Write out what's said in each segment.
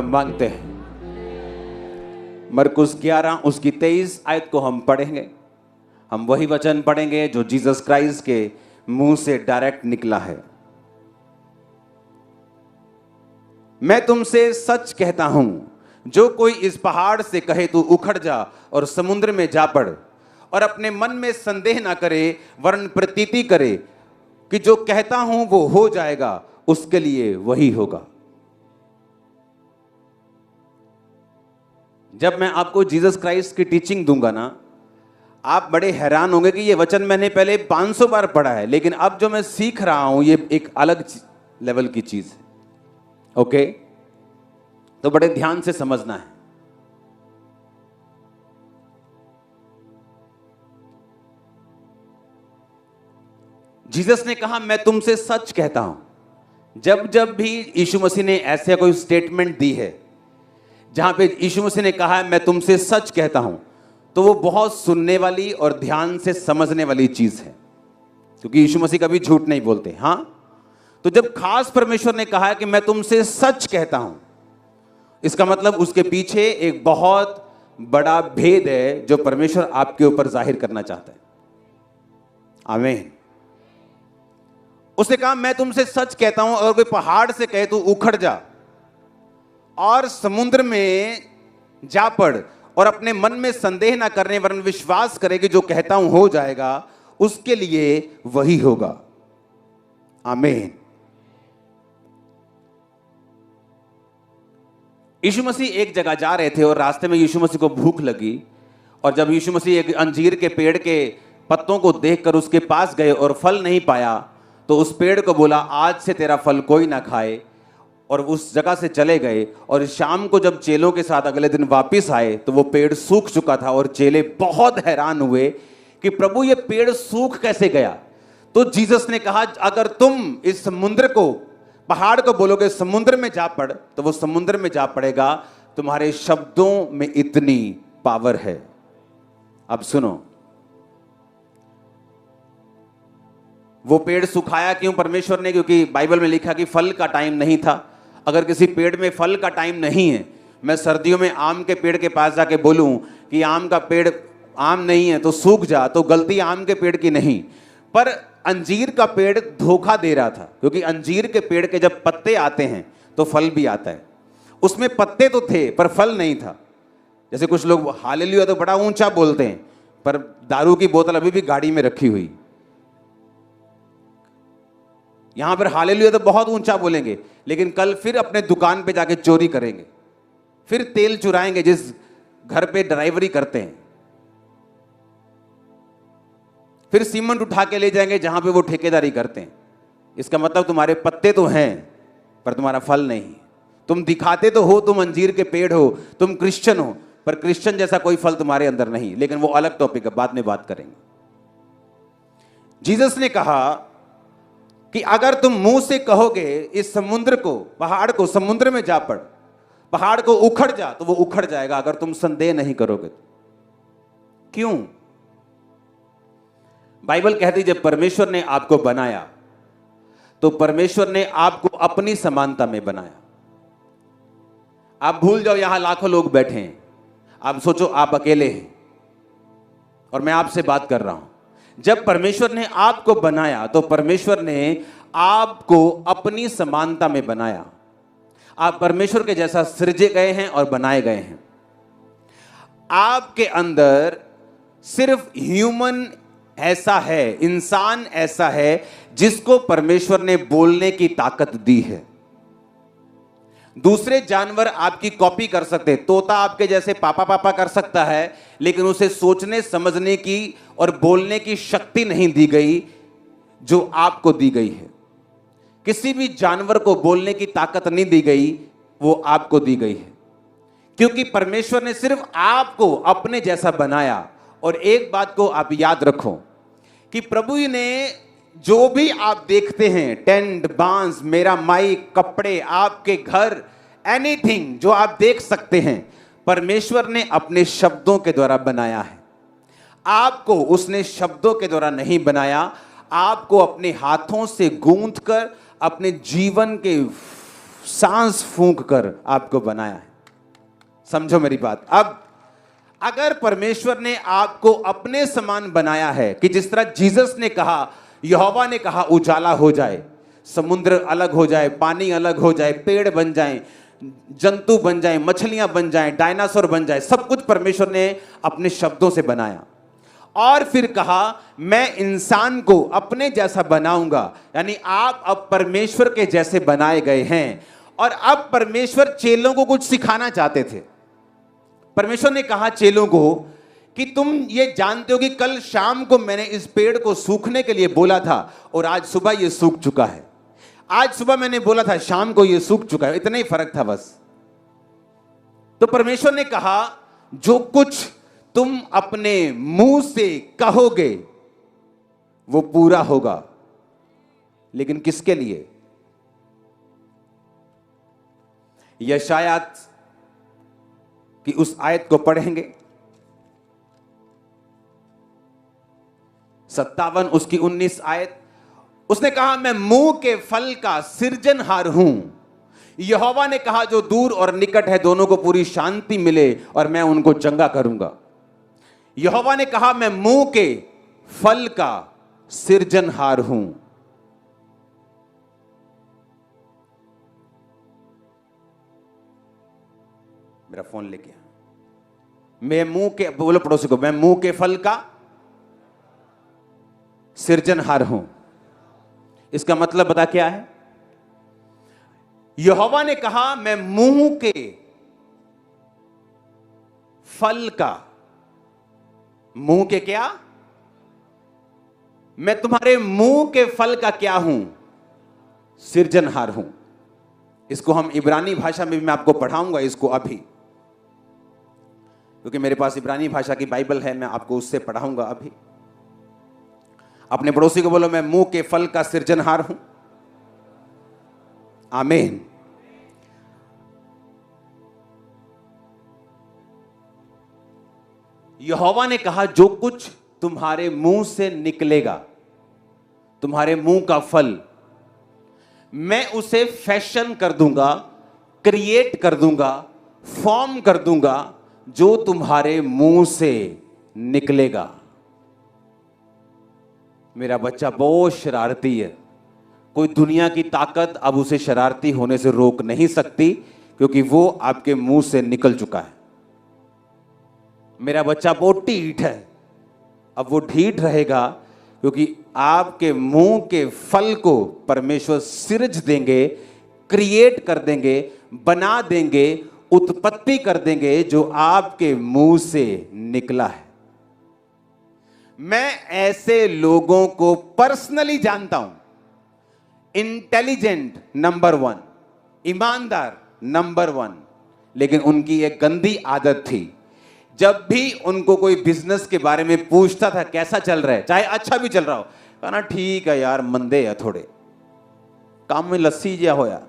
मांगते हैं। मरकुस 11 उसकी 23 आयत को हम पढ़ेंगे। हम वही वचन पढ़ेंगे जो जीसस क्राइस्ट के मुंह से डायरेक्ट निकला है। मैं तुमसे सच कहता हूं, जो कोई इस पहाड़ से कहे तू उखड़ जा और समुद्र में जा पड़, और अपने मन में संदेह ना करे वरन प्रतीति करे कि जो कहता हूं वो हो जाएगा, उसके लिए वही होगा। जब मैं आपको जीसस क्राइस्ट की टीचिंग दूंगा ना, आप बड़े हैरान होंगे कि ये वचन मैंने पहले 500 बार पढ़ा है, लेकिन अब जो मैं सीख रहा हूं ये एक अलग लेवल की चीज है। ओके, तो बड़े ध्यान से समझना है। जीसस ने कहा मैं तुमसे सच कहता हूं। जब जब भी यीशु मसीह ने ऐसे कोई स्टेटमेंट दी है जहां पे यीशु मसीह ने कहा है मैं तुमसे सच कहता हूं, तो वो बहुत सुनने वाली और ध्यान से समझने वाली चीज है, क्योंकि यीशु मसीह कभी झूठ नहीं बोलते। हां, तो जब खास परमेश्वर ने कहा है कि मैं तुमसे सच कहता हूं, इसका मतलब उसके पीछे एक बहुत बड़ा भेद है जो परमेश्वर आपके ऊपर जाहिर करना चाहता है। आमीन। उसने कहा मैं तुमसे सच कहता हूं, अगर कोई पहाड़ से कहे तू उखड़ जा और समुद्र में जा पड़, और अपने मन में संदेह ना करने वरन विश्वास करे कि जो कहता हूं हो जाएगा, उसके लिए वही होगा। आमीन। यीशु मसीह एक जगह जा रहे थे और रास्ते में यीशु मसीह को भूख लगी, और जब यीशु मसीह एक अंजीर के पेड़ के पत्तों को देखकर उसके पास गए और फल नहीं पाया, तो उस पेड़ को बोला आज से तेरा फल कोई ना खाए, और उस जगह से चले गए। और शाम को जब चेलों के साथ अगले दिन वापस आए तो वो पेड़ सूख चुका था, और चेले बहुत हैरान हुए कि प्रभु ये पेड़ सूख कैसे गया। तो जीसस ने कहा अगर तुम इस समुद्र को, पहाड़ को बोलोगे समुद्र में जा पड़, तो वो समुद्र में जा पड़ेगा। तुम्हारे शब्दों में इतनी पावर है। अब सुनो, वो पेड़ सुखाया क्यों परमेश्वर ने? क्योंकि बाइबल में लिखा कि फल का टाइम नहीं था। अगर किसी पेड़ में फल का टाइम नहीं है, मैं सर्दियों में आम के पेड़ के पास जाके बोलूं कि आम का पेड़ आम नहीं है तो सूख जा, तो गलती आम के पेड़ की नहीं, पर अंजीर का पेड़ धोखा दे रहा था। क्योंकि अंजीर के पेड़ के जब पत्ते आते हैं तो फल भी आता है। उसमें पत्ते तो थे पर फल नहीं था। जैसे कुछ लोग हालेलुया तो बड़ा ऊंचा बोलते हैं, पर दारू की बोतल अभी भी गाड़ी में रखी हुई। यहां पर हालेलुया तो बहुत ऊंचा बोलेंगे, लेकिन कल फिर अपने दुकान पे जाके चोरी करेंगे, फिर तेल चुराएंगे जिस घर पे ड्राइवरी करते हैं, फिर सीमेंट उठा के ले जाएंगे जहां पे वो ठेकेदारी करते हैं। इसका मतलब तुम्हारे पत्ते तो हैं पर तुम्हारा फल नहीं। तुम दिखाते तो हो तुम अंजीर के पेड़ हो, तुम क्रिश्चियन हो, पर क्रिश्चियन जैसा कोई फल तुम्हारे अंदर नहीं। लेकिन वो अलग टॉपिक है, बाद में बात करेंगे। जीसस ने कहा कि अगर तुम मुंह से कहोगे इस समुद्र को, पहाड़ को समुद्र में जा पड़, पहाड़ को उखड़ जा, तो वो उखड़ जाएगा अगर तुम संदेह नहीं करोगे। क्यों? बाइबल कहती जब परमेश्वर ने आपको बनाया तो परमेश्वर ने आपको अपनी समानता में बनाया। आप भूल जाओ यहां लाखों लोग बैठे हैं, आप सोचो आप अकेले हैं और मैं आपसे बात कर रहा हूं। जब परमेश्वर ने आपको बनाया तो परमेश्वर ने आपको अपनी समानता में बनाया। आप परमेश्वर के जैसा सृजे गए हैं और बनाए गए हैं। आपके अंदर सिर्फ ह्यूमन ऐसा है, इंसान ऐसा है जिसको परमेश्वर ने बोलने की ताकत दी है। दूसरे जानवर आपकी कॉपी कर सकते हैं, तोता आपके जैसे पापा पापा कर सकता है, लेकिन उसे सोचने समझने की और बोलने की शक्ति नहीं दी गई जो आपको दी गई है। किसी भी जानवर को बोलने की ताकत नहीं दी गई, वो आपको दी गई है, क्योंकि परमेश्वर ने सिर्फ आपको अपने जैसा बनाया। और एक बात को आप याद रखो कि प्रभु ने जो भी आप देखते हैं, टेंट, बांस, मेरा माइक, कपड़े, आपके घर, एनीथिंग जो आप देख सकते हैं, परमेश्वर ने अपने शब्दों के द्वारा बनाया है। आपको उसने शब्दों के द्वारा नहीं बनाया, आपको अपने हाथों से गूंथ कर अपने जीवन के सांस फूंक कर आपको बनाया है। समझो मेरी बात। अब अगर परमेश्वर ने आपको अपने समान बनाया है कि जिस तरह जीसस ने कहा, यहोवा ने कहा उजाला हो जाए, समुद्र अलग हो जाए, पानी अलग हो जाए, पेड़ बन जाएं, जंतु बन जाएं, मछलियां बन जाएं, डायनासोर बन जाए, सब कुछ परमेश्वर ने अपने शब्दों से बनाया। और फिर कहा मैं इंसान को अपने जैसा बनाऊंगा, यानी आप अब परमेश्वर के जैसे बनाए गए हैं। और अब परमेश्वर चेलों को कुछ सिखाना चाहते थे। परमेश्वर ने कहा चेलों को कि तुम ये जानते हो कि कल शाम को मैंने इस पेड़ को सूखने के लिए बोला था और आज सुबह ये सूख चुका है। आज सुबह मैंने बोला था, शाम को ये सूख चुका है। इतना ही फर्क था बस। तो परमेश्वर ने कहा जो कुछ तुम अपने मुंह से कहोगे वो पूरा होगा। लेकिन किसके लिए? यशायाह की उस आयत को पढ़ेंगे, 57 उसकी 19 आयत। उसने कहा मैं मुंह के फल का सृजनहार हूं। यहोवा ने कहा जो दूर और निकट है दोनों को पूरी शांति मिले और मैं उनको चंगा करूंगा। यहोवा ने कहा मैं मुंह के फल का सृजनहार हूं। मेरा फोन लेके आ। मैं मुंह के, बोलो पड़ोसी को, मैं मुंह के फल का सृजनहार हूं। इसका मतलब बता क्या है? यहोवा ने कहा मैं मुंह के फल का, मुंह के क्या? मैं तुम्हारे मुंह के फल का क्या हूं? सृजनहार हूं। इसको हम इब्रानी भाषा में भी मैं आपको पढ़ाऊंगा इसको अभी, क्योंकि मेरे पास इब्रानी भाषा की बाइबल है, मैं आपको उससे पढ़ाऊंगा अभी। अपने पड़ोसी को बोलो मैं मुंह के फल का सृजनहार हूं। आमीन। यहोवा ने कहा जो कुछ तुम्हारे मुंह से निकलेगा, तुम्हारे मुंह का फल, मैं उसे फैशन कर दूंगा, क्रिएट कर दूंगा, फॉर्म कर दूंगा, जो तुम्हारे मुंह से निकलेगा। मेरा बच्चा बहुत शरारती है, कोई दुनिया की ताकत अब उसे शरारती होने से रोक नहीं सकती, क्योंकि वो आपके मुंह से निकल चुका है। मेरा बच्चा बहुत ढीठ है, अब वो ढीठ रहेगा क्योंकि आपके मुंह के फल को परमेश्वर सृज देंगे, क्रिएट कर देंगे, बना देंगे, उत्पत्ति कर देंगे, जो आपके मुंह से निकला है। मैं ऐसे लोगों को पर्सनली जानता हूं। इंटेलिजेंट नंबर 1, ईमानदार नंबर 1, लेकिन उनकी एक गंदी आदत थी, जब भी उनको कोई बिजनेस के बारे में पूछता था कैसा चल रहा है, चाहे अच्छा भी चल रहा हो, कहना ठीक है यार, मंदे है थोड़े, काम में लस्सी जिया होया।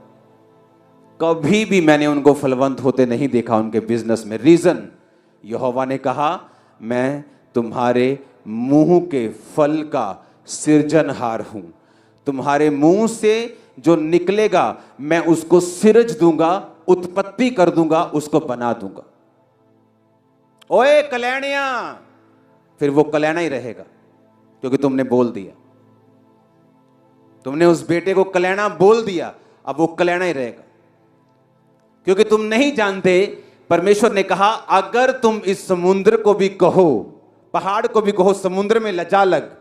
कभी भी मैंने उनको फलवंत होते नहीं देखा उनके बिजनेस में। रीजन, यहोवा ने कहा मैं तुम्हारे मुंह के फल का सृजनहार हूं। तुम्हारे मुंह से जो निकलेगा मैं उसको सृज दूंगा, उत्पत्ति कर दूंगा, उसको बना दूंगा। ओए कल्याणिया, फिर वो कल्याणा ही रहेगा, क्योंकि तुमने बोल दिया। तुमने उस बेटे को कल्याणा बोल दिया, अब वो कल्याणा ही रहेगा, क्योंकि तुम नहीं जानते। परमेश्वर ने कहा अगर तुम इस समुद्र को भी कहो, पहाड़ को भी कहो समुद्र में लजा लग,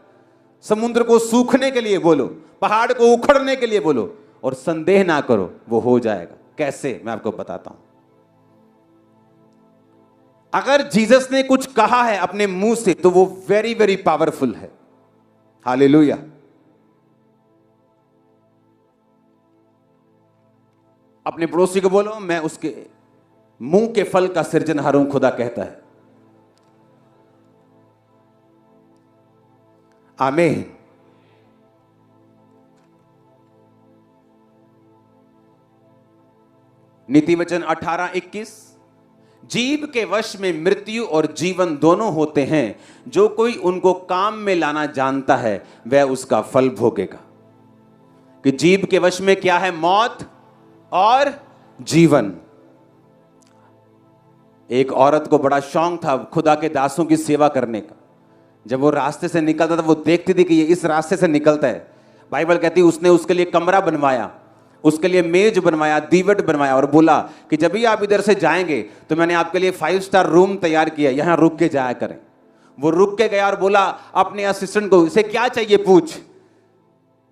समुद्र को सूखने के लिए बोलो, पहाड़ को उखड़ने के लिए बोलो, और संदेह ना करो, वो हो जाएगा। कैसे, मैं आपको बताता हूं। अगर जीसस ने कुछ कहा है अपने मुंह से तो वो वेरी वेरी पावरफुल है। हालेलुया। अपने पड़ोसी को बोलो मैं उसके मुंह के फल का सृजनहार हूं, खुदा कहता है। आमीन। नीति वचन 18:21, जीव के वश में मृत्यु और जीवन दोनों होते हैं, जो कोई उनको काम में लाना जानता है वह उसका फल भोगेगा। कि जीव के वश में क्या है? मौत और जीवन। एक औरत को बड़ा शौक था खुदा के दासों की सेवा करने का। जब वो रास्ते से निकलता था वो देखती थी कि ये इस रास्ते से निकलता है। बाइबल कहती है उसने उसके लिए कमरा बनवाया, उसके लिए मेज बनवाया, दीवट बनवाया और बोला कि जब भी आप इधर से जाएंगे तो मैंने आपके लिए 5 स्टार रूम तैयार किया, यहां रुक के जाया करें। वो रुक के गया और बोला अपने असिस्टेंट को, इसे क्या चाहिए पूछ।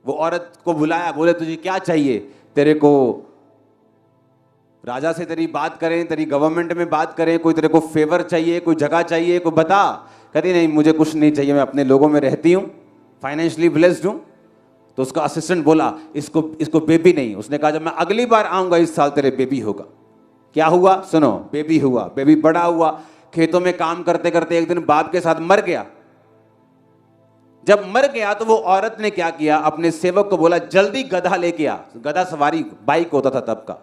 वो औरत को बुलाया, बोले तुझे क्या चाहिए, तेरे को राजा से तेरी बात करें, तेरी गवर्नमेंट में बात करें, कोई तेरे को फेवर चाहिए, कोई जगह चाहिए, कोई बता। कहती नहीं मुझे कुछ नहीं चाहिए, मैं अपने लोगों में रहती हूं, फाइनेंशियली ब्लेस्ड हूं। तो उसका असिस्टेंट बोला इसको बेबी नहीं। उसने कहा जब मैं अगली बार आऊंगा इस साल तेरे बेबी होगा। क्या हुआ सुनो, बेबी हुआ। बेबी बड़ा हुआ, खेतों में काम करते करते एक दिन बाप के साथ मर गया। जब मर गया तो वो औरत ने क्या किया, अपने सेवक को बोला जल्दी गधा लेके आ। गधा सवारी बाइक होता था तब का।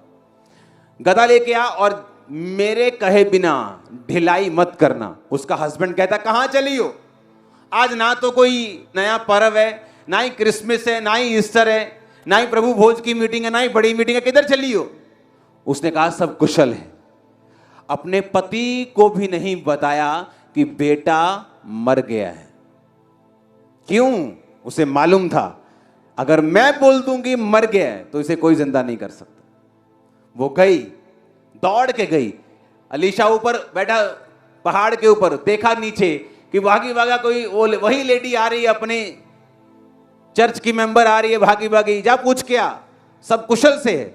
गधा लेके आ और मेरे कहे बिना ढिलाई मत करना। उसका हस्बैंड कहता कहां चली हो, आज ना तो कोई नया पर्व है, ना ही क्रिसमस है, ना ही ईस्टर है, ना ही प्रभु भोज की मीटिंग है, ना ही बड़ी मीटिंग है, किधर चली हो। उसने कहा सब कुशल है। अपने पति को भी नहीं बताया कि बेटा मर गया है। क्यों? उसे मालूम था अगर मैं बोल दूंगी मर गया है तो इसे कोई जिंदा नहीं कर सकता। वो गई, दौड़ के गई। अलीशा ऊपर बैठा पहाड़ के ऊपर, देखा नीचे कि भागी भागा कोई वही लेडी आ रही है, अपने चर्च की मेंबर आ रही है भागी भागी। जा पूछ के आ सब कुशल से है,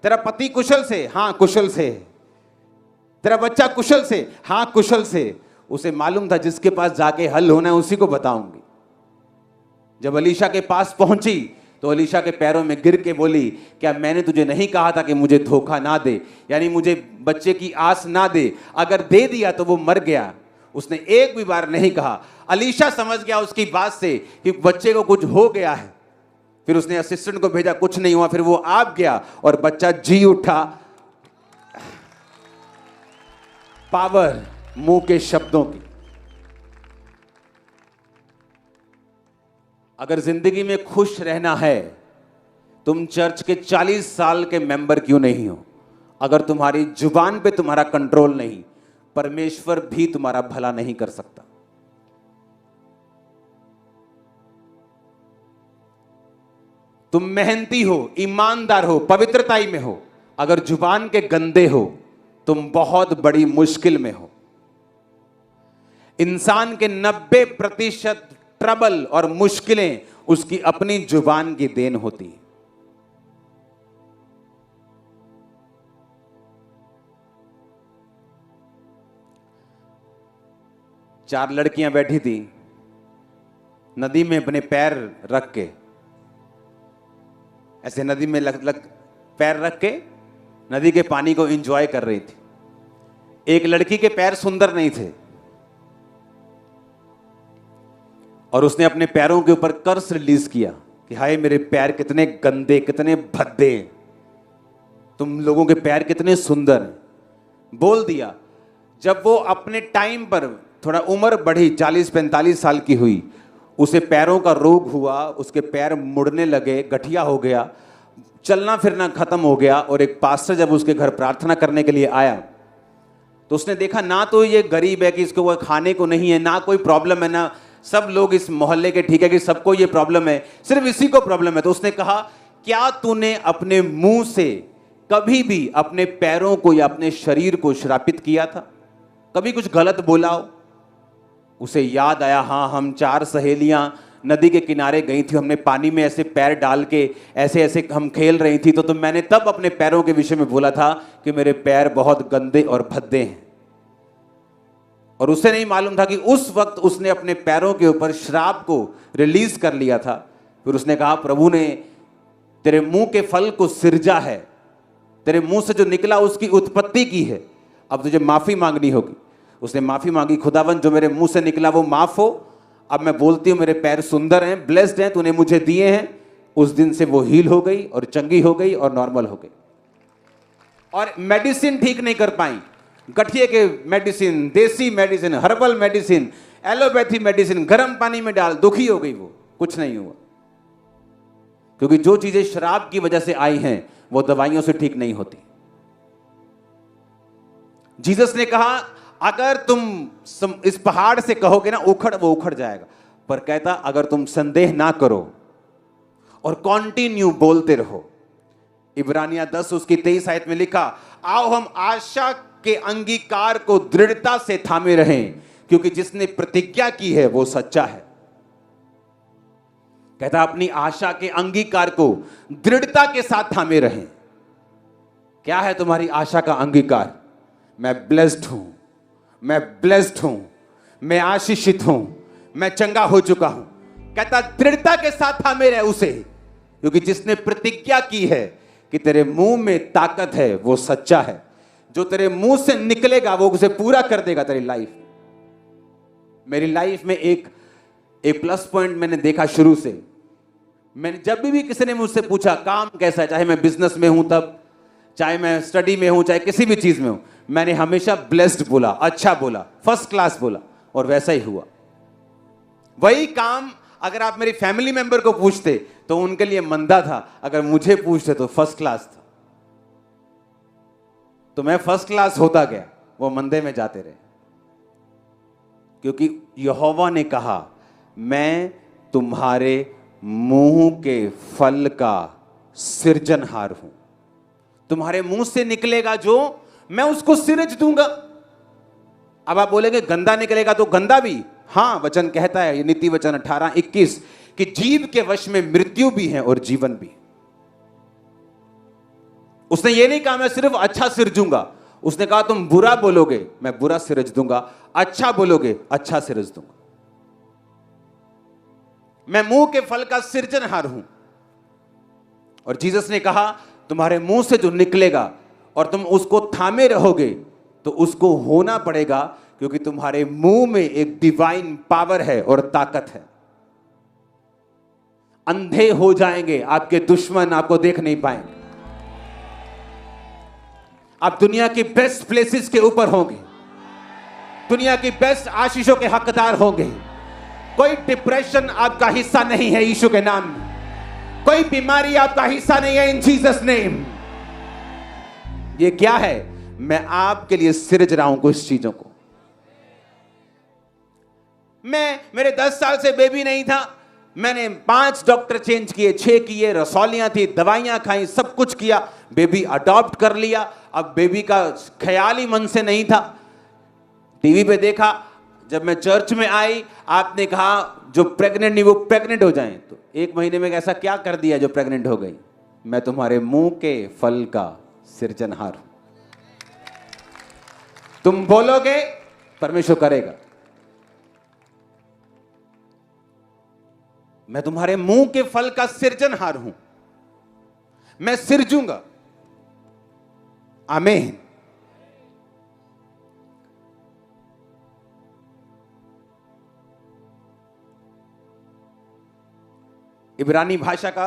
तेरा पति कुशल से, हाँ कुशल से है, तेरा बच्चा कुशल से, हाँ कुशल से। उसे मालूम था जिसके पास जाके हल होना है उसी को बताऊंगी। जब अलीशा के पास पहुंची तो अलीशा के पैरों में गिर के बोली क्या मैंने तुझे नहीं कहा था कि मुझे धोखा ना दे, यानी मुझे बच्चे की आस ना दे, अगर दे दिया तो वो मर गया। उसने एक भी बार नहीं कहा। अलीशा समझ गया उसकी बात से कि बच्चे को कुछ हो गया है। फिर उसने असिस्टेंट को भेजा, कुछ नहीं हुआ। फिर वो आप गया और बच्चा जी उठा। पावर मुंह के शब्दों की। अगर जिंदगी में खुश रहना है, तुम चर्च के 40 साल के मेंबर क्यों नहीं हो, अगर तुम्हारी जुबान पे तुम्हारा कंट्रोल नहीं, परमेश्वर भी तुम्हारा भला नहीं कर सकता। तुम मेहनती हो, ईमानदार हो, पवित्रताई में हो, अगर जुबान के गंदे हो तुम बहुत बड़ी मुश्किल में हो। इंसान के 90% ट्रबल और मुश्किलें उसकी अपनी जुबान की देन होती है। चार लड़कियां बैठी थी नदी में, अपने पैर रख के, ऐसे नदी में लग पैर रख के नदी के पानी को एंजॉय कर रही थी। एक लड़की के पैर सुंदर नहीं थे और उसने अपने पैरों के ऊपर कर्स रिलीज किया कि हाय मेरे पैर कितने गंदे, कितने भद्दे, तुम लोगों के पैर कितने सुंदर हैं। बोल दिया। जब वो अपने टाइम पर थोड़ा उम्र बढ़ी, 40-45 साल की हुई, उसे पैरों का रोग हुआ, उसके पैर मुड़ने लगे, गठिया हो गया, चलना फिरना खत्म हो गया। और एक पास्टर जब उसके घर प्रार्थना करने के लिए आया तो उसने देखा ना तो ये गरीब है कि इसको वो खाने को नहीं है, ना कोई प्रॉब्लम है, ना सब लोग इस मोहल्ले के ठीक है कि सबको ये प्रॉब्लम है, सिर्फ इसी को प्रॉब्लम है। तो उसने कहा क्या तूने अपने मुंह से कभी भी अपने पैरों को या अपने शरीर को श्रापित किया था, कभी कुछ गलत बोला हो? उसे याद आया, हाँ हम 4 सहेलियां नदी के किनारे गई थी, हमने पानी में ऐसे पैर डाल के ऐसे ऐसे हम खेल रही थी, तो मैंने तब अपने पैरों के विषय में बोला था कि मेरे पैर बहुत गंदे और भद्दे हैं। और उसे नहीं मालूम था कि उस वक्त उसने अपने पैरों के ऊपर श्राप को रिलीज कर लिया था। फिर उसने कहा प्रभु ने तेरे मुंह के फल को सिरजा है, तेरे मुंह से जो निकला उसकी उत्पत्ति की है, अब तुझे माफी मांगनी होगी। उसने माफी मांगी, खुदावन जो मेरे मुंह से निकला वो माफ हो, अब मैं बोलती हूँ मेरे पैर सुंदर हैं, ब्लेस्ड हैं, तूने मुझे दिए हैं। उस दिन से वो हील हो गई और चंगी हो गई और नॉर्मल हो गई। और मेडिसिन ठीक नहीं कर पाई, गठिए के मेडिसिन, देसी medicine, herbal medicine, allopathy medicine, गर्म पानी में डाल, दुखी हो गई, वो कुछ नहीं हुआ। क्योंकि जो चीजें शराब की वजह से आई हैं वो दवाइयों से ठीक नहीं होती। जीसस ने कहा अगर तुम इस पहाड़ से कहोगे ना उखड़, वो उखड़ जाएगा। पर कहता अगर तुम संदेह ना करो और कंटिन्यू बोलते रहो। इब्रानिया 10 उसकी 23 आयत में लिखा, आओ हम आशा के अंगीकार को दृढ़ता से थामे रहें, क्योंकि जिसने प्रतिज्ञा की है वो सच्चा है। कहता अपनी आशा के अंगीकार को दृढ़ता के साथ थामे रहें। क्या है तुम्हारी आशा का अंगीकार? मैं ब्लेस्ड हूं, मैं ब्लेस्ड हूं, मैं आशीषित हूं, मैं चंगा हो चुका हूं। कहता दृढ़ता के साथ थामे रहे उसे, क्योंकि जिसने प्रतिज्ञा की है कि तेरे मुंह में ताकत है वो सच्चा है। जो तेरे मुंह से निकलेगा वो उसे पूरा कर देगा तेरी लाइफ। मेरी लाइफ में एक प्लस पॉइंट मैंने देखा शुरू से। मैंने जब भी किसी ने मुझसे पूछा काम कैसा है, चाहे मैं बिजनेस में हूं तब, चाहे मैं स्टडी में हूं, चाहे किसी भी चीज में हूं, मैंने हमेशा ब्लेस्ड बोला, अच्छा बोला, फर्स्ट क्लास बोला, और वैसा ही हुआ। वही काम अगर आप मेरी फैमिली मेंबर को पूछते तो उनके लिए मंदा था, अगर मुझे पूछते तो फर्स्ट क्लास था। तो मैं फर्स्ट क्लास होता गया, वो मंदे में जाते रहे, क्योंकि यहोवा ने कहा मैं तुम्हारे मुंह के फल का सृजनहार हूं। तुम्हारे मुंह से निकलेगा जो, मैं उसको सिरज दूंगा। अब आप बोलेंगे गंदा निकलेगा तो गंदा भी, हां वचन कहता है, ये नीति वचन 18:21 कि जीव के वश में मृत्यु भी है और जीवन भी। उसने ये नहीं कहा मैं सिर्फ अच्छा सिरजूंगा, उसने कहा तुम बुरा बोलोगे मैं बुरा सिरज दूंगा, अच्छा बोलोगे अच्छा सिरज दूंगा। मैं मुंह के फल का सृजनहार हूं। और जीसस ने कहा तुम्हारे मुंह से जो निकलेगा और तुम उसको थामे रहोगे तो उसको होना पड़ेगा, क्योंकि तुम्हारे मुंह में एक डिवाइन पावर है और ताकत है। अंधे हो जाएंगे आपके दुश्मन, आपको देख नहीं पाएंगे। आप दुनिया की बेस्ट प्लेसेस के ऊपर होंगे, दुनिया की बेस्ट आशीषों के हकदार होंगे। कोई डिप्रेशन आपका हिस्सा नहीं है यीशु के नाम में, कोई बीमारी आपका हिस्सा नहीं है इन जीसस नेम। ये क्या है? मैं आपके लिए सिरज रहा हूं कुछ चीजों को। मेरे 10 साल से बेबी नहीं था, मैंने 5 डॉक्टर चेंज किए, 6 किए, रसौलियां थी, दवाइयां खाई, सब कुछ किया, बेबी अडॉप्ट कर लिया। अब बेबी का ख्याल ही मन से नहीं था। टीवी पे देखा, जब मैं चर्च में आई आपने कहा जो प्रेग्नेंट नहीं वो प्रेग्नेंट हो जाएं, तो 1 महीने में ऐसा क्या कर दिया जो प्रेग्नेंट हो गई? मैं तुम्हारे मुंह के फल का सृजनहार हूं। तुम बोलोगे परमेश्वर करेगा। मैं तुम्हारे मुंह के फल का सृजनहार हूं, मैं सृजूंगा। आमीन। इब्रानी भाषा का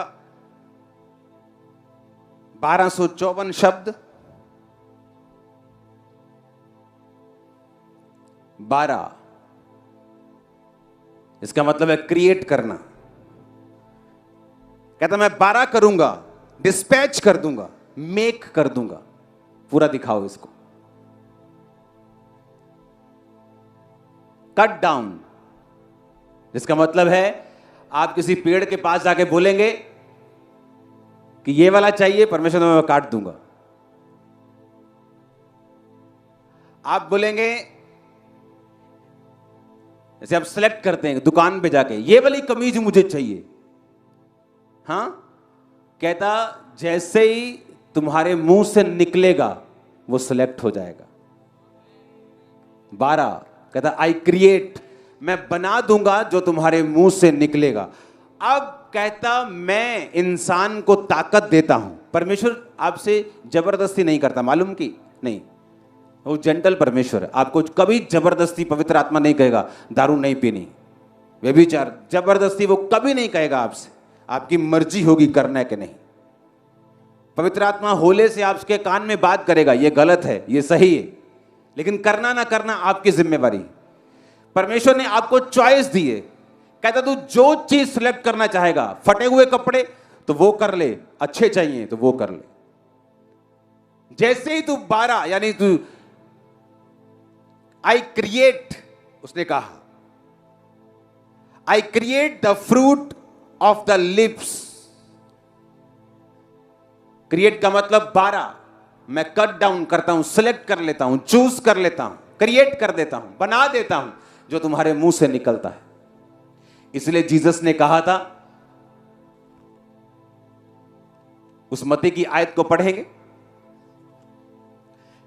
1254 शब्द, 12, इसका मतलब है क्रिएट करना। कहता मैं 12 करूंगा, डिस्पैच कर दूंगा, मेक कर दूंगा। पूरा दिखाओ इसको। कट डाउन, इसका मतलब है आप किसी पेड़ के पास जाके बोलेंगे कि ये वाला चाहिए, परमेश्वर मैं काट दूंगा। आप बोलेंगे, जैसे आप सेलेक्ट करते हैं दुकान पे जाके, ये वाली कमीज मुझे चाहिए, हां, कहता जैसे ही तुम्हारे मुंह से निकलेगा वो सिलेक्ट हो जाएगा। 12 कहता आई क्रिएट, मैं बना दूंगा जो तुम्हारे मुंह से निकलेगा। अब कहता मैं इंसान को ताकत देता हूं। परमेश्वर आपसे जबरदस्ती नहीं करता, मालूम की नहीं, वो जेंटल परमेश्वर है। आपको कभी जबरदस्ती पवित्र आत्मा नहीं कहेगा दारू नहीं पीनी, व्यभिचार, जबरदस्ती वो कभी नहीं कहेगा आपसे। आपकी मर्जी होगी करना है कि नहीं। पवित्र आत्मा होले से आपके कान में बात करेगा, ये गलत है, ये सही है, लेकिन करना ना करना आपकी जिम्मेवारी। परमेश्वर ने आपको चॉइस दी है। कहता तू जो चीज सिलेक्ट करना चाहेगा, फटे हुए कपड़े तो वो कर ले, अच्छे चाहिए तो वो कर ले, जैसे ही तू 12 यानी तू आई क्रिएट, उसने कहा I create the fruit of the lips. Create का मतलब 12, मैं कट डाउन करता हूं, सिलेक्ट कर लेता हूं, चूज कर लेता हूं, क्रिएट कर देता हूं, बना देता हूं जो तुम्हारे मुंह से निकलता है। इसलिए जीसस ने कहा था, उस मत्ती की आयत को पढ़ेंगे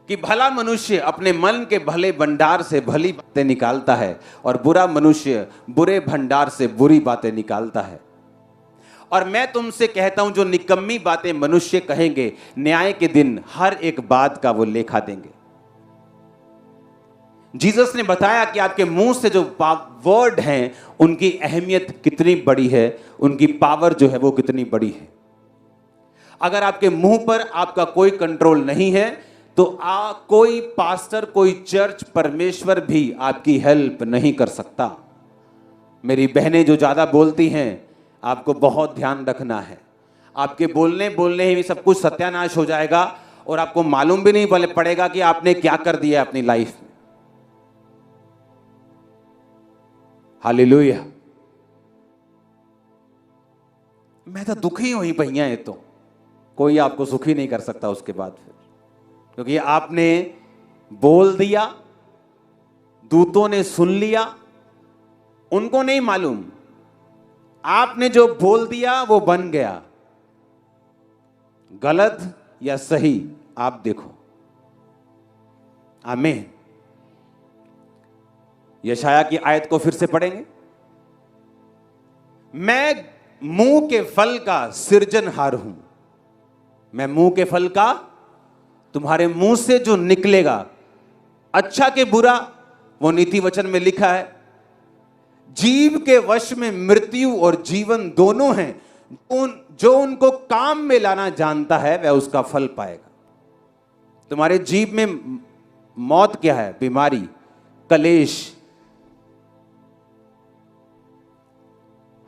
कि भला मनुष्य अपने मन के भले भंडार से भली बातें निकालता है और बुरा मनुष्य बुरे भंडार से बुरी बातें निकालता है। और मैं तुमसे कहता हूं, जो निकम्मी बातें मनुष्य कहेंगे, न्याय के दिन हर एक बात का वो लेखा देंगे। जीसस ने बताया कि आपके मुंह से जो वर्ड हैं, उनकी अहमियत कितनी बड़ी है, उनकी पावर जो है वो कितनी बड़ी है। अगर आपके मुंह पर आपका कोई कंट्रोल नहीं है तो कोई पास्टर, कोई चर्च, परमेश्वर भी आपकी हेल्प नहीं कर सकता। मेरी बहनें जो ज्यादा बोलती हैं, आपको बहुत ध्यान रखना है। आपके बोलने बोलने ही सब कुछ सत्यानाश हो जाएगा और आपको मालूम भी नहीं पड़ेगा कि आपने क्या कर दिया अपनी लाइफ में। हालेलुया। मैं तो दुखी हुई भैया, ये तो कोई आपको सुखी नहीं कर सकता उसके बाद फिर, क्योंकि आपने बोल दिया, दूतों ने सुन लिया, उनको नहीं मालूम आपने जो बोल दिया वो बन गया। गलत या सही आप देखो। आमीन। यशाया की आयत को फिर से पढ़ेंगे। मैं मुंह के फल का सृजनहार हूं। मैं मुंह के फल का, तुम्हारे मुंह से जो निकलेगा, अच्छा के बुरा, वो नीति वचन में लिखा है। जीव के वश में मृत्यु और जीवन दोनों हैं। जो उनको काम में लाना जानता है वह उसका फल पाएगा। तुम्हारे जीव में मौत क्या है? बीमारी, कलेश,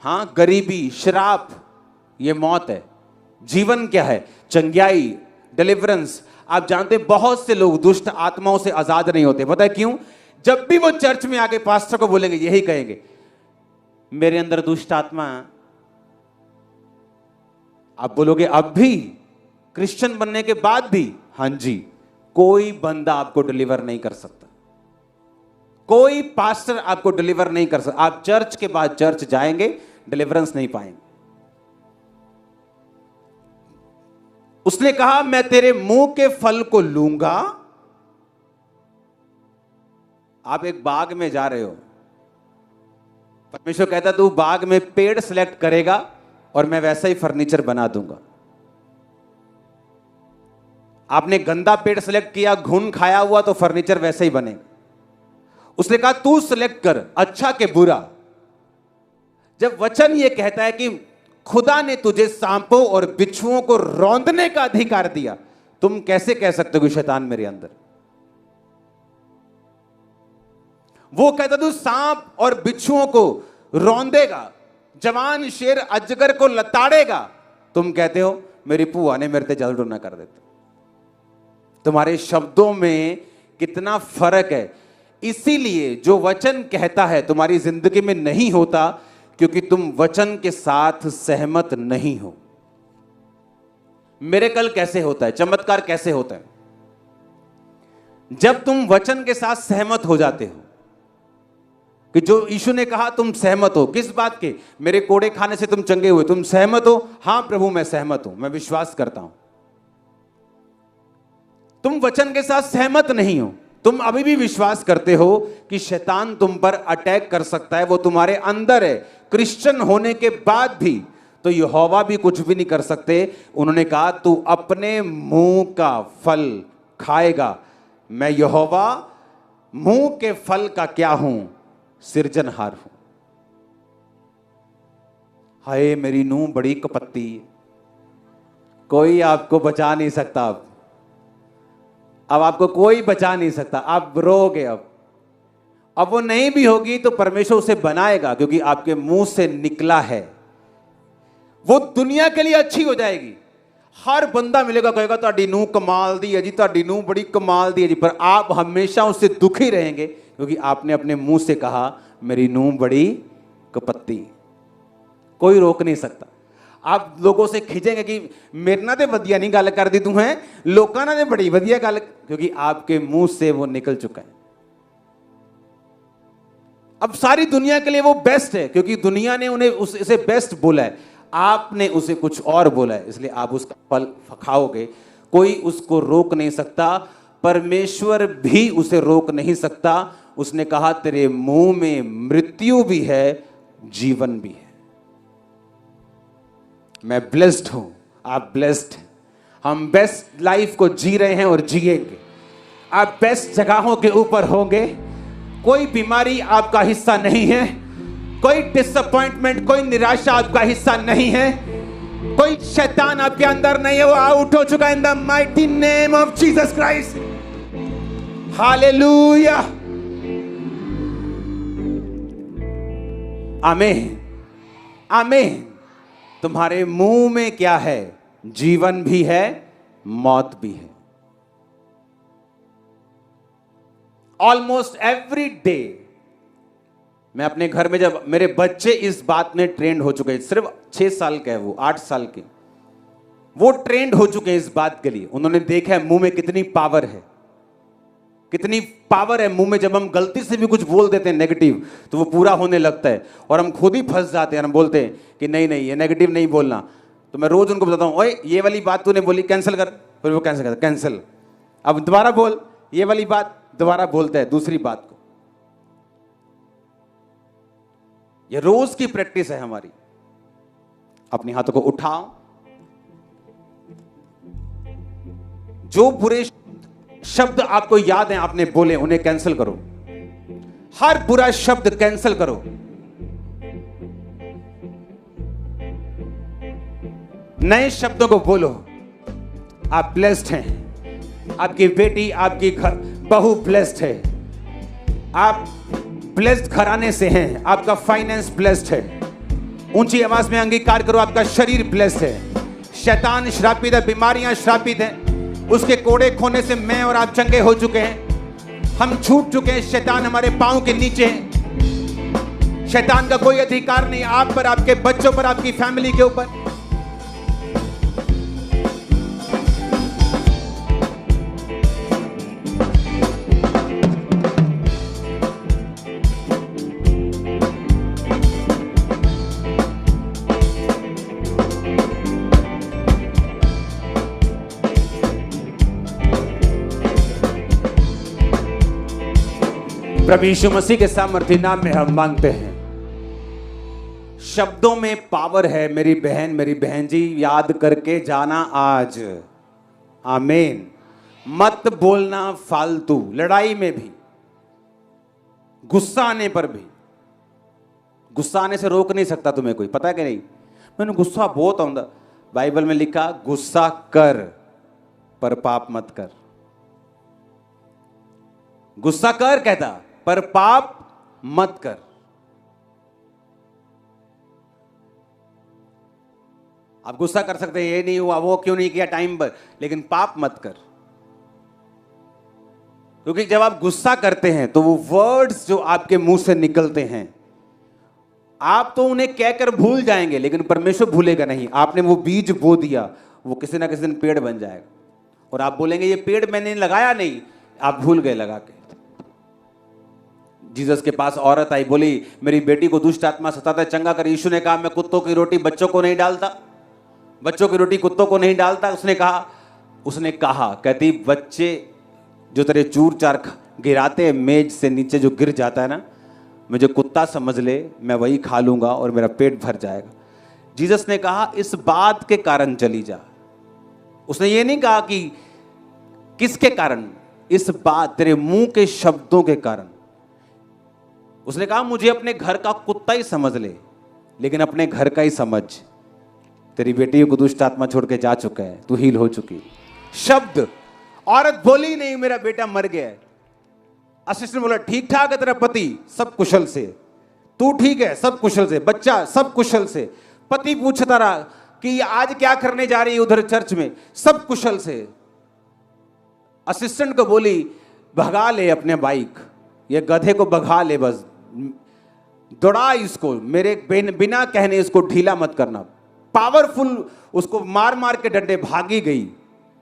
हां गरीबी, श्राप, ये मौत है। जीवन क्या है? चंगियाई, डिलीवरेंस। आप जानते बहुत से लोग दुष्ट आत्माओं से आजाद नहीं होते। पता है क्यों? जब भी वो चर्च में आके पास्टर को बोलेंगे, यही कहेंगे, मेरे अंदर दुष्ट आत्मा। आप बोलोगे अब भी, क्रिश्चियन बनने के बाद भी? हां जी। कोई बंदा आपको डिलीवर नहीं कर सकता, कोई पास्टर आपको डिलीवर नहीं कर सकता। आप चर्च के बाद चर्च जाएंगे, डिलीवरेंस नहीं पाएंगे। उसने कहा मैं तेरे मुंह के फल को लूंगा। आप एक बाग में जा रहे हो, परमेश्वर कहता तू बाग में पेड़ सिलेक्ट करेगा और मैं वैसा ही फर्नीचर बना दूंगा। आपने गंदा पेड़ सिलेक्ट किया, घुन खाया हुआ, तो फर्नीचर वैसे ही बनेगा। उसने कहा तू सिलेक्ट कर अच्छा के बुरा। जब वचन यह कहता है कि खुदा ने तुझे सांपों और बिच्छुओं को रौंदने का अधिकार दिया, तुम कैसे कह सकते हो कि शैतान मेरे अंदर? वो कहता तू सांप और बिच्छुओं को रौंदेगा, जवान शेर अजगर को लताड़ेगा, तुम कहते हो मेरी पुआ ने मेरे ते जल रोना कर देता। तुम्हारे शब्दों में कितना फर्क है। इसीलिए जो वचन कहता है तुम्हारी जिंदगी में नहीं होता, क्योंकि तुम वचन के साथ सहमत नहीं हो। मिरेकल कैसे होता है? चमत्कार कैसे होता है? जब तुम वचन के साथ सहमत हो जाते हो कि जो यीशु ने कहा तुम सहमत हो। किस बात के? मेरे कोड़े खाने से तुम चंगे हुए, तुम सहमत हो? हां प्रभु मैं सहमत हूं, मैं विश्वास करता हूं। तुम वचन के साथ सहमत नहीं हो, तुम अभी भी विश्वास करते हो कि शैतान तुम पर अटैक कर सकता है, वो तुम्हारे अंदर है। क्रिश्चियन होने के बाद भी तो यहोवा भी कुछ भी नहीं कर सकते। उन्होंने कहा तू अपने मुंह का फल खाएगा। मैं यहोवा मुंह के फल का क्या हूं? सृजनहार हूं। हाय मेरी नूंह बड़ी कपत्ती, कोई आपको बचा नहीं सकता। अब आपको कोई बचा नहीं सकता। आप रोगे। अब वो नहीं भी होगी तो परमेश्वर उसे बनाएगा, क्योंकि आपके मुंह से निकला है। वो दुनिया के लिए अच्छी हो जाएगी। हर बंदा मिलेगा कहेगा ਤੁਹਾਡੀ ਨੂੰ कमाल दी है जी, ਤੁਹਾਡੀ ਨੂੰ बड़ी कमाल दी है जी, पर आप हमेशा उससे दुखी रहेंगे क्योंकि आपने अपने मुंह से कहा मेरी नूह बड़ी कपत्ती। कोई रोक नहीं सकता। आप लोगों से खींचेंगे कि मेरे ना ते वधिया नहीं गल कर दी तू है, लोगों ने बड़ी वधिया गल, क्योंकि आपके मुंह से वो निकल चुका है। अब सारी दुनिया के लिए वो बेस्ट है क्योंकि दुनिया ने उन्हें उसे बेस्ट बोला है, आपने उसे कुछ और बोला है, इसलिए आप उसका फल खाओगे। कोई उसको रोक नहीं सकता, परमेश्वर भी उसे रोक नहीं सकता। उसने कहा तेरे मुंह में मृत्यु भी है, जीवन भी है। मैं ब्लेस्ड हूं, आप ब्लेस्ड हैं। हम बेस्ट लाइफ को जी रहे हैं और जिएंगे। आप बेस्ट जगहों के ऊपर होंगे। कोई बीमारी आपका हिस्सा नहीं है, कोई डिसअपॉइंटमेंट, कोई निराशा आपका हिस्सा नहीं है, कोई शैतान आपके अंदर नहीं है, वो आउट हो चुका है in the mighty name of Jesus Christ. Hallelujah, आमीन, आमीन। तुम्हारे मुंह में क्या है? जीवन भी है, मौत भी है। ऑलमोस्ट एवरी डे मैं अपने घर में, जब मेरे बच्चे इस बात में ट्रेंड हो चुके हैं, सिर्फ 6 साल का है वो, 8 साल के, वो ट्रेंड हो चुके हैं इस बात के लिए। उन्होंने देखा है मुंह में कितनी पावर है, कितनी पावर है मुंह में। जब हम गलती से भी कुछ बोल देते हैं नेगेटिव तो वो पूरा होने लगता है और हम खुद ही फंस जाते हैं। हम बोलते हैं कि नहीं नहीं ये नेगेटिव नहीं बोलना। तो मैं रोज उनको बताता हूं, ओए ये वाली बात तूने बोली, कैंसिल कर। फिर वो कैंसिल करता, कैंसिल, अब दोबारा बोल ये वाली बात, दोबारा बोलता है दूसरी बात को। ये रोज की प्रैक्टिस है हमारी। अपने हाथों को उठाओ, जो बुरे शब्द आपको याद हैं आपने बोले उन्हें कैंसिल करो। हर बुरा शब्द कैंसिल करो। नए शब्दों को बोलो। आप ब्लेस्ड हैं, आपकी बेटी, आपकी बहू ब्लेस्ड है, आप ब्लेस्ड घराने से हैं, आपका फाइनेंस ब्लेस्ड है। ऊंची आवाज में अंगीकार करो, आपका शरीर ब्लेस्ड है। शैतान श्रापित है, बीमारियां श्रापित हैं, उसके कोड़े खोने से मैं और आप चंगे हो चुके हैं। हम छूट चुके हैं, शैतान हमारे पांव के नीचे है। शैतान का कोई अधिकार नहीं आप पर, आपके बच्चों पर, आपकी फैमिली के ऊपर। प्रभु यीशु मसीह के सामर्थी नाम में हम मांगते हैं। शब्दों में पावर है मेरी बहन जी, याद करके जाना आज। आमीन। मत बोलना फालतू, लड़ाई में भी, गुस्सा आने पर भी। गुस्सा आने से रोक नहीं सकता तुम्हें कोई, पता है कि नहीं? मैंने गुस्सा बहुत आंदा। बाइबल में लिखा गुस्सा कर पर पाप मत कर। गुस्सा कर कहता पर पाप मत कर। आप गुस्सा कर सकते हैं, ये नहीं हुआ, वो क्यों नहीं किया टाइम पर, लेकिन पाप मत कर। क्योंकि जब आप गुस्सा करते हैं तो वो वर्ड्स जो आपके मुंह से निकलते हैं, आप तो उन्हें कहकर भूल जाएंगे, लेकिन परमेश्वर भूलेगा नहीं। आपने वो बीज बो दिया, वो किसी ना किसी दिन पेड़ बन जाएगा। और आप बोलेंगे ये पेड़ मैंने लगाया नहीं, आप भूल गए लगा के। जीसस के पास औरत आई, बोली मेरी बेटी को दुष्ट आत्मा सताता है, चंगा कर। यीशु ने कहा मैं कुत्तों की रोटी बच्चों को नहीं डालता, बच्चों की रोटी कुत्तों को नहीं डालता। उसने कहा कहती बच्चे जो तेरे चूर चार गिराते हैं मेज से नीचे, जो गिर जाता है ना, मुझे कुत्ता समझ ले, मैं वही खा लूंगा और मेरा पेट भर जाएगा। जीसस ने कहा इस बात के कारण चली जा। उसने ये नहीं कहा कि किसके कारण, इस बात तेरे मुंह के शब्दों के कारण। उसने कहा मुझे अपने घर का कुत्ता ही समझ ले, लेकिन अपने घर का ही समझ। तेरी बेटी को दुष्ट आत्मा छोड़ के जा चुका है, तू हील हो चुकी। शब्द, औरत बोली नहीं मेरा बेटा मर गया है। असिस्टेंट बोला ठीक ठाक है तेरा पति, सब कुशल से, तू ठीक है, सब कुशल से, बच्चा सब कुशल से। पति पूछता रहा कि आज क्या करने जा रही है उधर चर्च में, सब कुशल से। असिस्टेंट को बोली भगा ले अपने बाइक, ये गधे को भगा ले, बस दौड़ा इसको, मेरे बिना कहने इसको ढीला मत करना। पावरफुल, उसको मार मार के डंडे भागी गई।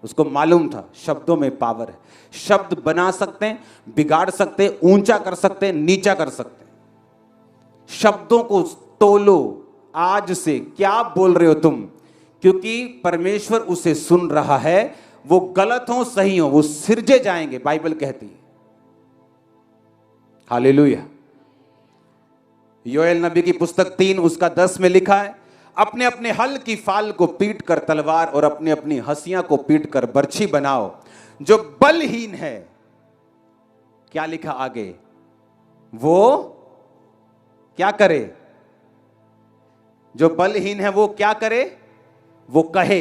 उसको मालूम था शब्दों में पावर है, शब्द बना सकते हैं, बिगाड़ सकते हैं, ऊंचा कर सकते हैं, नीचा कर सकते हैं। शब्दों को तोलो, आज से क्या बोल रहे हो तुम, क्योंकि परमेश्वर उसे सुन रहा है। वो गलत हो सही हो, वो सिरजे जाएंगे, बाइबल कहती है। हालेलुया। योएल नबी की पुस्तक 3 उसका 10 में लिखा है, अपने अपने हल की फाल को पीट कर तलवार और अपनी अपनी हंसियां को पीट कर बर्छी बनाओ। जो बलहीन है, क्या लिखा आगे, वो क्या करे, जो बलहीन है वो क्या करे, वो कहे।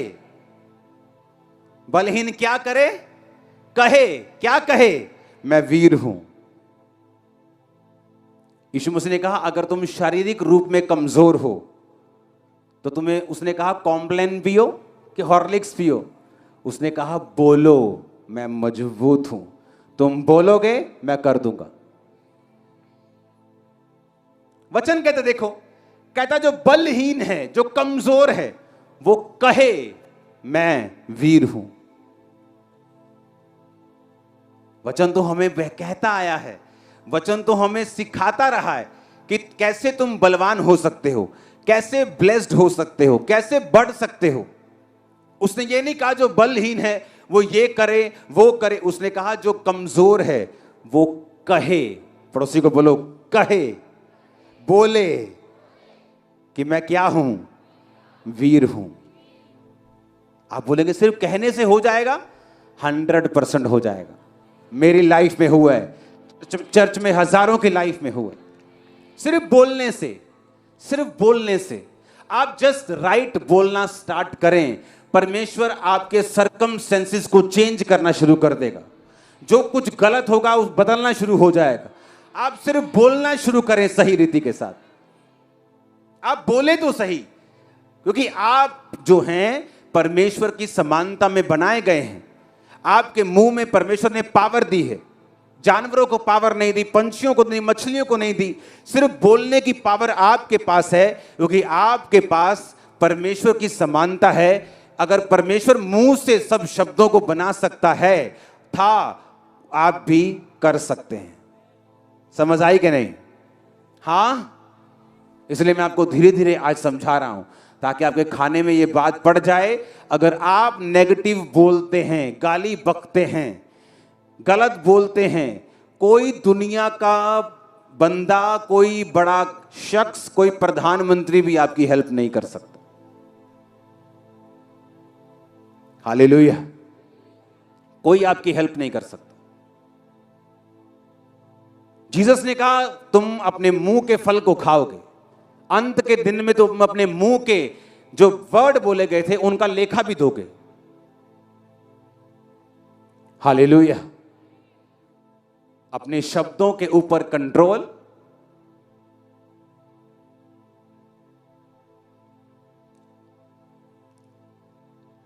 बलहीन क्या करे, कहे, क्या कहे, मैं वीर हूं। यीशु मसीह ने कहा अगर तुम शारीरिक रूप में कमजोर हो तो तुम्हें, उसने कहा कॉम्प्लेन पियो कि हॉर्लिक्स पियो, उसने कहा बोलो मैं मजबूत हूं, तुम बोलोगे मैं कर दूंगा। वचन कहते देखो, कहता जो बलहीन है, जो कमजोर है, वो कहे मैं वीर हूं। वचन तो हमें कहता आया है, वचन तो हमें सिखाता रहा है कि कैसे तुम बलवान हो सकते हो, कैसे ब्लेस्ड हो सकते हो, कैसे बढ़ सकते हो। उसने ये नहीं कहा जो बलहीन है वो ये करे वो करे, उसने कहा जो कमजोर है वो कहे। पड़ोसी को बोलो कहे, बोले कि मैं क्या हूं, वीर हूं। आप बोलेंगे सिर्फ कहने से हो जाएगा, 100% हो जाएगा। मेरी लाइफ में हुआ है, चर्च में हजारों की लाइफ में हुआ है। सिर्फ बोलने से, सिर्फ बोलने से। आप जस्ट राइट बोलना स्टार्ट करें, परमेश्वर आपके सरकमस्टेंसेस को चेंज करना शुरू कर देगा। जो कुछ गलत होगा उस बदलना शुरू हो जाएगा। आप सिर्फ बोलना शुरू करें सही रीति के साथ। आप बोले तो सही, क्योंकि आप जो हैं परमेश्वर की समानता में बनाए गए हैं। आपके मुंह में परमेश्वर ने पावर दी है। जानवरों को पावर नहीं दी, पंछियों को नहीं, मछलियों को नहीं दी, सिर्फ बोलने की पावर आपके पास है, क्योंकि आपके पास परमेश्वर की समानता है। अगर परमेश्वर मुंह से सब शब्दों को बना सकता है था, आप भी कर सकते हैं। समझ आई कि नहीं? हाँ, इसलिए मैं आपको धीरे धीरे आज समझा रहा हूं ताकि आपके खाने में ये बात पड़ जाए। अगर आप नेगेटिव बोलते हैं, गाली बकते हैं, गलत बोलते हैं, कोई दुनिया का बंदा, कोई बड़ा शख्स, कोई प्रधानमंत्री भी आपकी हेल्प नहीं कर सकता। हालेलुया। कोई आपकी हेल्प नहीं कर सकता। जीसस ने कहा तुम अपने मुंह के फल को खाओगे। अंत के दिन में तुम अपने मुंह के जो वर्ड बोले गए थे उनका लेखा भी दोगे। हालेलुया। अपने शब्दों के ऊपर कंट्रोल।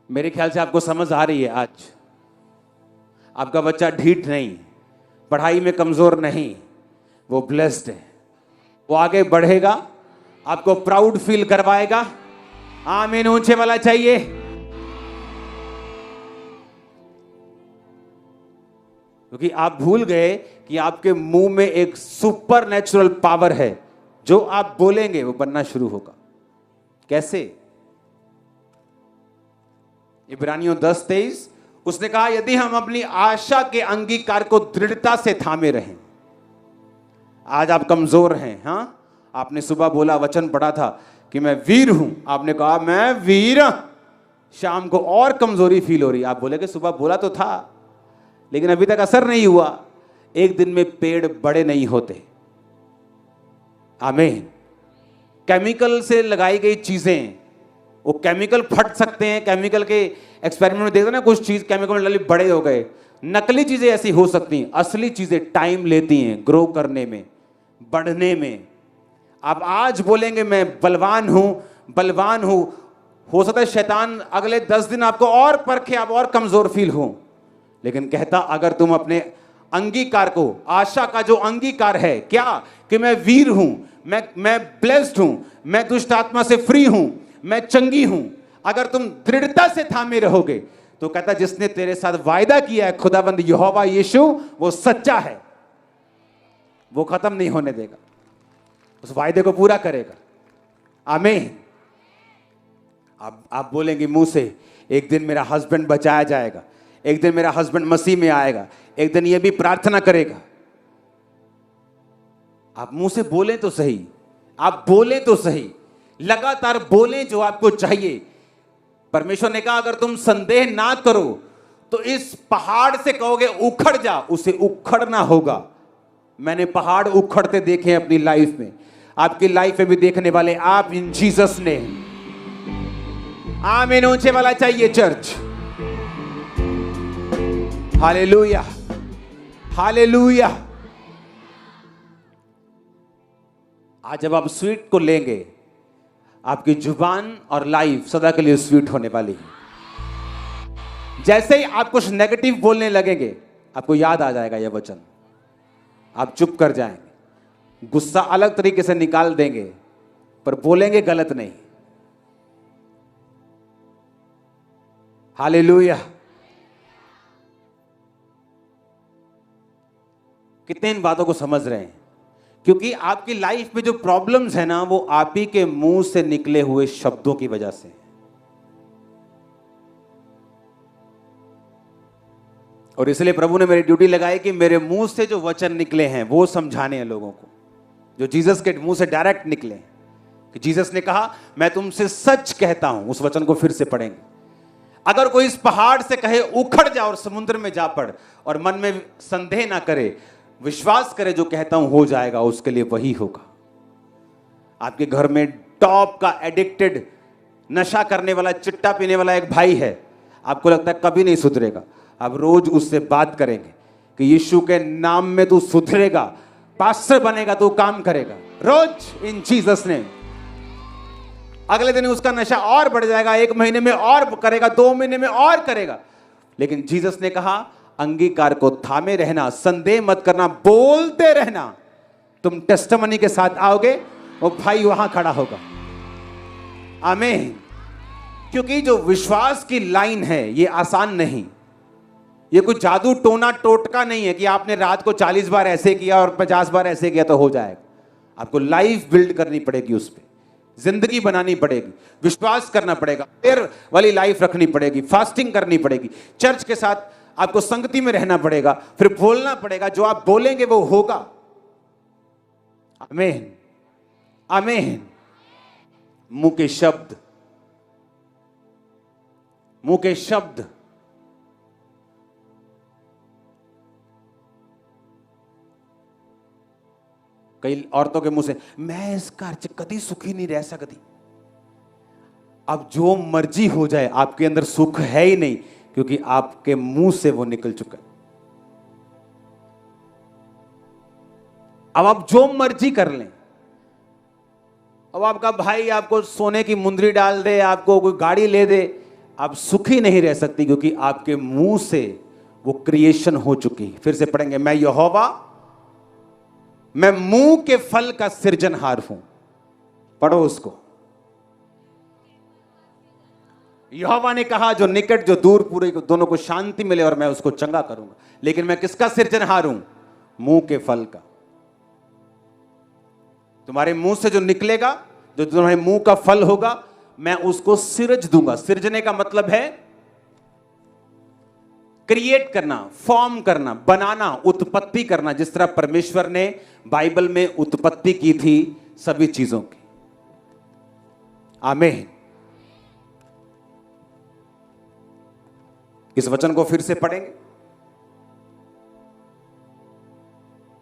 मेरे ख्याल से आपको समझ आ रही है आज। आपका बच्चा ढीठ नहीं, पढ़ाई में कमजोर नहीं, वो ब्लेस्ड है। वो आगे बढ़ेगा, आपको प्राउड फील करवाएगा। आमीन ऊंचे वाला चाहिए। क्योंकि आप भूल गए कि आपके मुंह में एक सुपर नेचुरल पावर है। जो आप बोलेंगे वो बनना शुरू होगा। कैसे? इब्रानियों 10:23 उसने कहा यदि हम अपनी आशा के अंगीकार को दृढ़ता से थामे रहें। आज आप कमजोर हैं। हाँ, आपने सुबह बोला, वचन पढ़ा था कि मैं वीर हूं, आपने कहा मैं वीर। शाम को और कमजोरी फील हो रही। आप बोले कि सुबह बोला तो था लेकिन अभी तक असर नहीं हुआ। एक दिन में पेड़ बड़े नहीं होते। आमीन। केमिकल से लगाई गई चीजें, वो केमिकल फट सकते हैं। केमिकल के एक्सपेरिमेंट में देखते ना, कुछ चीज केमिकल में डाली बड़े हो गए। नकली चीजें ऐसी हो सकती हैं, असली चीजें टाइम लेती हैं ग्रो करने में, बढ़ने में। आप आज बोलेंगे मैं बलवान हूं, बलवान हूं, हो सकता है शैतान अगले 10 दिन आपको और परखे, आप और कमजोर फील हो, लेकिन कहता अगर तुम अपने अंगीकार को, आशा का जो अंगीकार है क्या, कि मैं वीर हूं, मैं ब्लेस्ड हूं, मैं दुष्ट आत्मा से फ्री हूं, मैं चंगी हूं, अगर तुम दृढ़ता से थामे रहोगे, तो कहता जिसने तेरे साथ वायदा किया है खुदाबंद यहोवा यीशु, वो सच्चा है, वो खत्म नहीं होने देगा, उस वायदे को पूरा करेगा। आमीन। आप बोलेंगे मुंह से, एक दिन मेरा हस्बैंड बचाया जाएगा, एक दिन मेरा हस्बैंड मसीह में आएगा, एक दिन ये भी प्रार्थना करेगा। आप मुंह से बोलें तो सही, आप बोलें तो सही, लगातार बोलें जो आपको चाहिए। परमेश्वर ने कहा अगर तुम संदेह ना करो तो इस पहाड़ से कहोगे उखड़ जा, उसे उखड़ना होगा। मैंने पहाड़ उखड़ते देखे अपनी लाइफ में, आपकी लाइफ में भी देखने वाले आप, इन जीसस ने। आमीन ऊंचे वाला चाहिए चर्च। Hallelujah, hallelujah. आज जब आप स्वीट को लेंगे, आपकी जुबान और लाइफ सदा के लिए स्वीट होने वाली है। जैसे ही आप कुछ नेगेटिव बोलने लगेंगे, आपको याद आ जाएगा यह वचन, आप चुप कर जाएंगे, गुस्सा अलग तरीके से निकाल देंगे, पर बोलेंगे गलत नहीं। हालेलुया। कितने इन बातों को समझ रहे हैं? क्योंकि आपकी लाइफ में जो प्रॉब्लम्स है ना, वो आप ही के मुंह से निकले हुए शब्दों की वजह से। और इसलिए प्रभु ने मेरी ड्यूटी लगाई कि मेरे मुंह से जो वचन निकले हैं वो समझाने हैं लोगों को, जो जीसस के मुंह से डायरेक्ट निकले। कि जीसस ने कहा मैं तुमसे सच कहता हूं, उस वचन को फिर से पढ़ेंगे। अगर कोई इस पहाड़ से कहे उखड़ जा और समुद्र में जा पड़, और मन में संदेह ना करे, विश्वास करे जो कहता हूं हो जाएगा, उसके लिए वही होगा। आपके घर में टॉप का एडिक्टेड, नशा करने वाला, चिट्टा पीने वाला एक भाई है, आपको लगता है कभी नहीं सुधरेगा, आप रोज उससे बात करेंगे कि यीशु के नाम में तू सुधरेगा, पास्टर बनेगा, तू काम करेगा रोज इन जीसस नेम। अगले दिन उसका नशा और बढ़ जाएगा, 1 महीने में और करेगा, 2 महीने में और करेगा। लेकिन जीसस ने कहा अंगीकार को थामे रहना, संदेह मत करना, बोलते रहना। तुम टेस्टिमनी के साथ आओगे, वो भाई वहां खड़ा होगा। आमीन। क्योंकि जो विश्वास की लाइन है ये आसान नहीं, ये कोई जादू टोना टोटका नहीं है कि आपने रात को 40 बार ऐसे किया और 50 बार ऐसे किया तो हो जाएगा। आपको लाइफ बिल्ड करनी पड़ेगी, उस पर जिंदगी बनानी पड़ेगी, विश्वास करना पड़ेगा, प्रेयर वाली लाइफ रखनी पड़ेगी, फास्टिंग करनी पड़ेगी, चर्च के साथ आपको संगति में रहना पड़ेगा, फिर बोलना पड़ेगा, जो आप बोलेंगे वो होगा। आमीन, आमीन। मुंह के शब्द, मुंह के शब्द। कई औरतों के मुंह से मैं इस घर च कभी सुखी नहीं रह सकती। अब जो मर्जी हो जाए, आपके अंदर सुख है ही नहीं, क्योंकि आपके मुंह से वो निकल चुका है। अब आप जो मर्जी कर लें, अब आपका भाई आपको सोने की मुंदरी डाल दे, आपको कोई गाड़ी ले दे, आप सुखी नहीं रह सकती, क्योंकि आपके मुंह से वो क्रिएशन हो चुकी। फिर से पढ़ेंगे, मैं यहोवा, मैं मुंह के फल का सृजनहार हूं। पढ़ो उसको। यहोवा ने कहा जो निकट जो दूर पूरे दोनों को शांति मिले और मैं उसको चंगा करूंगा। लेकिन मैं किसका सृजनहार हूं? मुंह के फल का। तुम्हारे मुंह से जो निकलेगा, जो तुम्हारे मुंह का फल होगा, मैं उसको सिरज दूंगा। सिरजने का मतलब है क्रिएट करना, फॉर्म करना, बनाना, उत्पत्ति करना। जिस तरह परमेश्वर ने बाइबल में उत्पत्ति की थी सभी चीजों की। आमीन। इस वचन को फिर से पढ़ेंगे।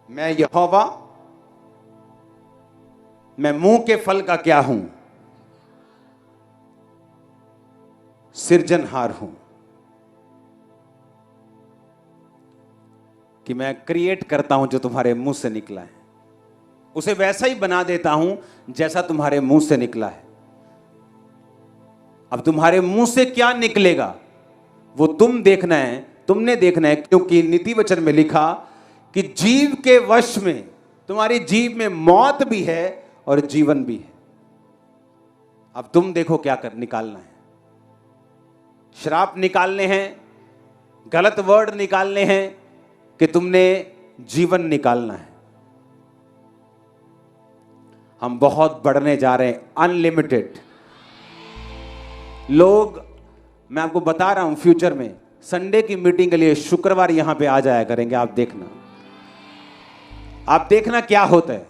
मैं यहोवा, मैं मुंह के फल का क्या हूं? सृजनहार हूं। कि मैं क्रिएट करता हूं जो तुम्हारे मुंह से निकला है, उसे वैसा ही बना देता हूं जैसा तुम्हारे मुंह से निकला है। अब तुम्हारे मुंह से क्या निकलेगा वो तुमने देखना है, क्योंकि नीति वचन में लिखा कि जीव के वश में, तुम्हारी जीव में मौत भी है और जीवन भी है। अब तुम देखो क्या निकालना है। श्राप निकालने हैं, गलत वर्ड निकालने हैं, कि तुमने जीवन निकालना है। हम बहुत बढ़ने जा रहे हैं, अनलिमिटेड लोग। मैं आपको बता रहा हूं, फ्यूचर में संडे की मीटिंग के लिए शुक्रवार यहां पे आ जाया करेंगे। आप देखना क्या होता है।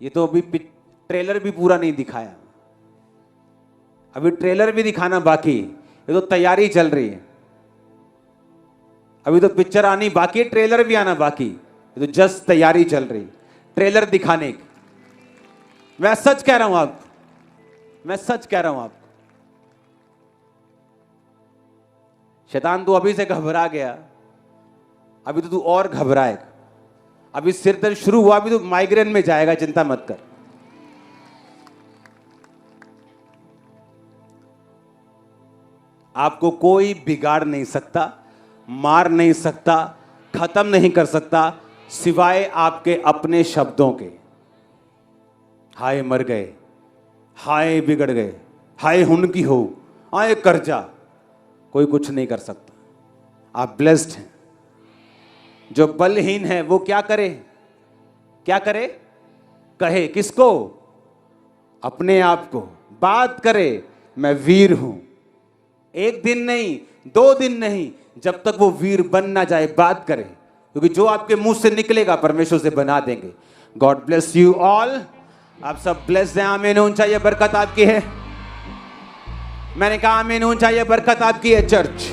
ये तो अभी ट्रेलर भी पूरा नहीं दिखाया, अभी ट्रेलर भी दिखाना बाकी। ये तो तैयारी चल रही है, अभी तो पिक्चर आनी बाकी है, ट्रेलर भी आना बाकी। ये तो जस्ट तैयारी चल रही, ट्रेलर दिखाने की। मैं सच कह रहा हूं आपको, मैं सच कह रहा हूं आपको। शैतान तू अभी से घबरा गया, अभी तो तू और घबराएगा। अभी सिर दर्द शुरू हुआ, अभी तो माइग्रेन में जाएगा, चिंता मत कर। आपको कोई बिगाड़ नहीं सकता, मार नहीं सकता, खत्म नहीं कर सकता, सिवाय आपके अपने शब्दों के। हाय मर गए, हाय बिगड़ गए, हाय हुनकी हो, हाय कर्जा, कोई कुछ नहीं कर सकता। आप ब्लेस्ड हैं। जो बलहीन है वो क्या करे? क्या करे? कहे किसको? अपने आप को। बात करे मैं वीर हूं। एक दिन नहीं, 2 दिन नहीं, जब तक वो वीर बन ना जाए बात करे, क्योंकि जो आपके मुंह से निकलेगा परमेश्वर से बना देंगे। God bless you all. आप सब ब्लेस्ड हैं। आमीन होना चाहिए, बरकत आपकी है। मैंने कहा आमीन होना चाहिए, बरकत आपकी है चर्च।